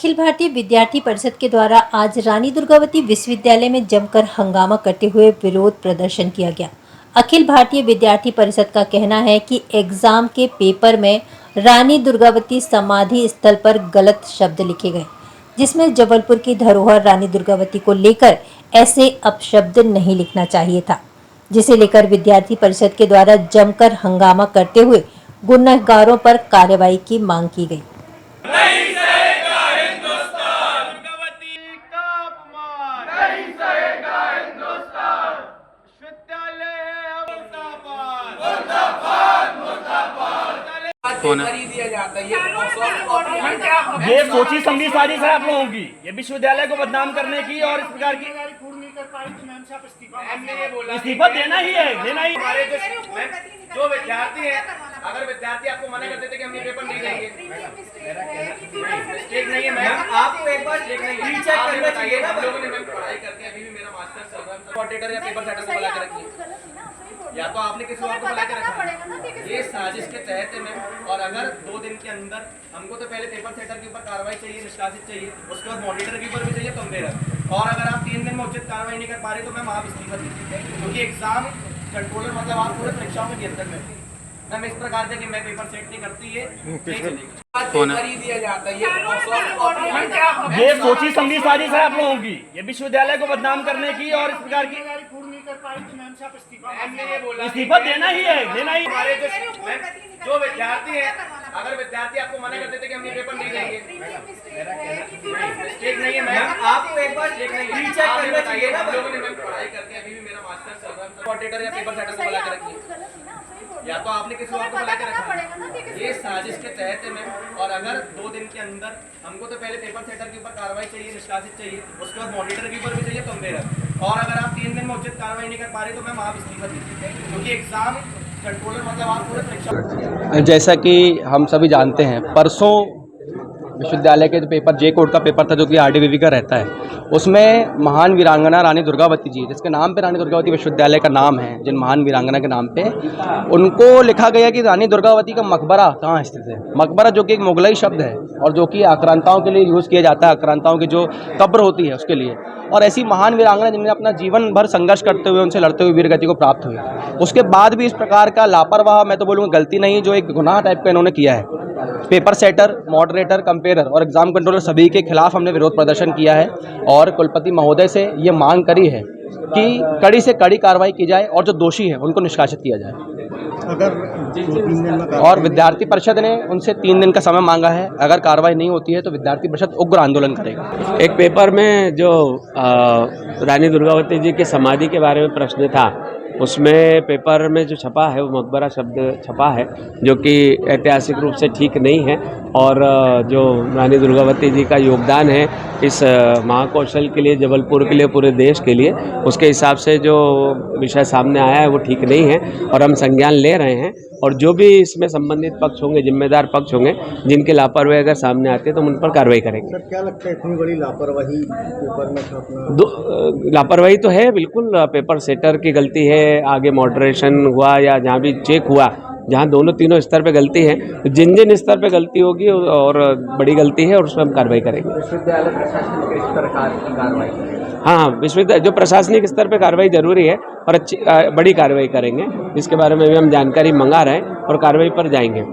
अखिल भारतीय विद्यार्थी परिषद के द्वारा आज रानी दुर्गावती विश्वविद्यालय में जमकर हंगामा करते हुए विरोध प्रदर्शन किया गया। अखिल भारतीय विद्यार्थी परिषद का कहना है कि एग्जाम के पेपर में रानी दुर्गावती समाधि स्थल पर गलत शब्द लिखे गए, जिसमें जबलपुर की धरोहर रानी दुर्गावती को लेकर ऐसे अपशब्द नहीं लिखना चाहिए था, जिसे लेकर विद्यार्थी परिषद के द्वारा जमकर हंगामा करते हुए गुनहगारों पर कार्रवाई की मांग की गई। ये सोची समझी साजिश है आप लोगों की, ये विश्वविद्यालय को बदनाम करने की और इस प्रकार की इस्तीफा देना ही है, देना ही। जो विद्यार्थी है, अगर विद्यार्थी आपको मना कर देते कि हम ये पेपर नहीं देंगे, मिस्टेक नहीं है मैम, आपको एक बार रीचेक करना चाहिए ना। लोगों ने मैम पढ़ाई करके अभी भी मेरा मास्टर चल रहा है, कोऑर्डिनेटर या पेपर सेटर को बुला के रखिए, या तो आपने किसी और को बुला के रखा है। ये साजिश के तहत है मैम। और अगर 2 दिन के अंदर हमको तो पहले पेपर सेटर के ऊपर कार्रवाई चाहिए, निष्कासित चाहिए, उसके बाद मॉनिटर के ऊपर भी चाहिए, कंपेयर। और अगर आप 3 दिन में उचित कार्रवाई नहीं कर पा रहे तो मैम आप इस्तीफा दीजिए, क्योंकि एग्जाम कंट्रोलर मतलब आप पूरे परीक्षाओं में नियंत्रण में मैम इस प्रकार से कि मैं पेपर सेट नहीं करती है, दिया जाता है। ये सोची समझी साजिश है आप लोगों की, ये विश्वविद्यालय को बदनाम करने की और इस प्रकार की इस्तीफा देना ही है, देना ही। जो विद्यार्थी है, अगर विद्यार्थी आपको मना कर देते कि हम ये पेपर नहीं देंगे, मिस्टेक नहीं है मैम, आपको एक बार रीचेक करना चाहिए ना। लोगों ने मैम पढ़ाई करके अभी भी मेरा मास्टर चल रहा है, कोऑर्डिनेटर या पेपर सेटर को बुला के रखिए, या तो आपने किसी और को बुला के रखा है। ये साजिश के तहत है मैम। और अगर 2 दिन के अंदर हमको तो पहले पेपर सेटर के ऊपर कार्रवाई चाहिए, निष्कासित चाहिए, उसके बाद मॉनिटर के ऊपर भी चाहिए, कंपेयर। और अगर आप 3 दिन में उचित कार्रवाई नहीं कर पा रहे तो मैम आप इस्तीफा दीजिए, क्योंकि एग्जाम कंट्रोलर मतलब आप पूरे परीक्षा। जैसा कि हम सभी जानते हैं, परसों विश्वविद्यालय के जो पेपर जे कोड का पेपर था, जो कि आरडीवीवी का रहता है, उसमें महान वीरांगना रानी दुर्गावती जी, जिसके नाम पे रानी दुर्गावती विश्वविद्यालय का नाम है, जिन महान वीरांगना के नाम पे उनको लिखा गया कि रानी दुर्गावती का मकबरा कहाँ स्थित है। मकबरा जो कि एक मुगलई शब्द है और जो कि आक्रांताओं के लिए यूज़ किया जाता है, आक्रांताओं की जो कब्र होती है उसके लिए। और ऐसी महान वीरांगना जिन्हें अपना जीवन भर संघर्ष करते हुए, उनसे लड़ते हुए वीरगति को प्राप्त हुई, उसके बाद भी इस प्रकार का लापरवाह, मैं तो बोलूँगा गलती नहीं, जो एक गुनाह टाइप का इन्होंने किया है। पेपर सेटर, मॉडरेटर, कंपेयर और एग्जाम कंट्रोलर सभी के खिलाफ हमने विरोध प्रदर्शन किया है और कुलपति महोदय से ये मांग करी है कि कड़ी से कड़ी कार्रवाई की जाए और जो दोषी हैं उनको निष्कासित किया जाए। और विद्यार्थी परिषद ने उनसे 3 दिन का समय मांगा है। अगर कार्रवाई नहीं होती है तो विद्यार्थी परिषद उग्र आंदोलन करेगा। एक पेपर में जो रानी दुर्गावती जी की समाधि के बारे में प्रश्न था, उसमें पेपर में जो छपा है वो मकबरा शब्द छपा है, जो कि ऐतिहासिक रूप से ठीक नहीं है। और जो रानी दुर्गावती जी का योगदान है इस महाकौशल के लिए, जबलपुर के लिए, पूरे देश के लिए, उसके हिसाब से जो विषय सामने आया है वो ठीक नहीं है और हम संज्ञान ले रहे हैं। और जो भी इसमें संबंधित पक्ष होंगे, जिम्मेदार पक्ष होंगे, जिनके लापरवाही अगर सामने आते हैं तो उन पर कार्रवाई करेंगे। सर, क्या लगता है इतनी बड़ी लापरवाही पेपर में छापना? लापरवाही तो है, बिल्कुल पेपर सेटर की गलती है, आगे मॉडरेशन हुआ या जहाँ भी चेक हुआ, जहाँ दोनों तीनों स्तर पे गलती है, तो जिन जिन स्तर पे गलती होगी और बड़ी गलती है और उसमें हम कार्रवाई करेंगे। विश्वविद्यालय प्रशासन के स्तर पर कार्रवाई करेंगे। हाँ, विश्वविद्यालय जो प्रशासनिक स्तर पे कार्रवाई जरूरी है और अच्छी बड़ी कार्रवाई करेंगे, जिसके बारे में भी हम जानकारी मंगा रहे हैं और कार्रवाई पर जाएंगे।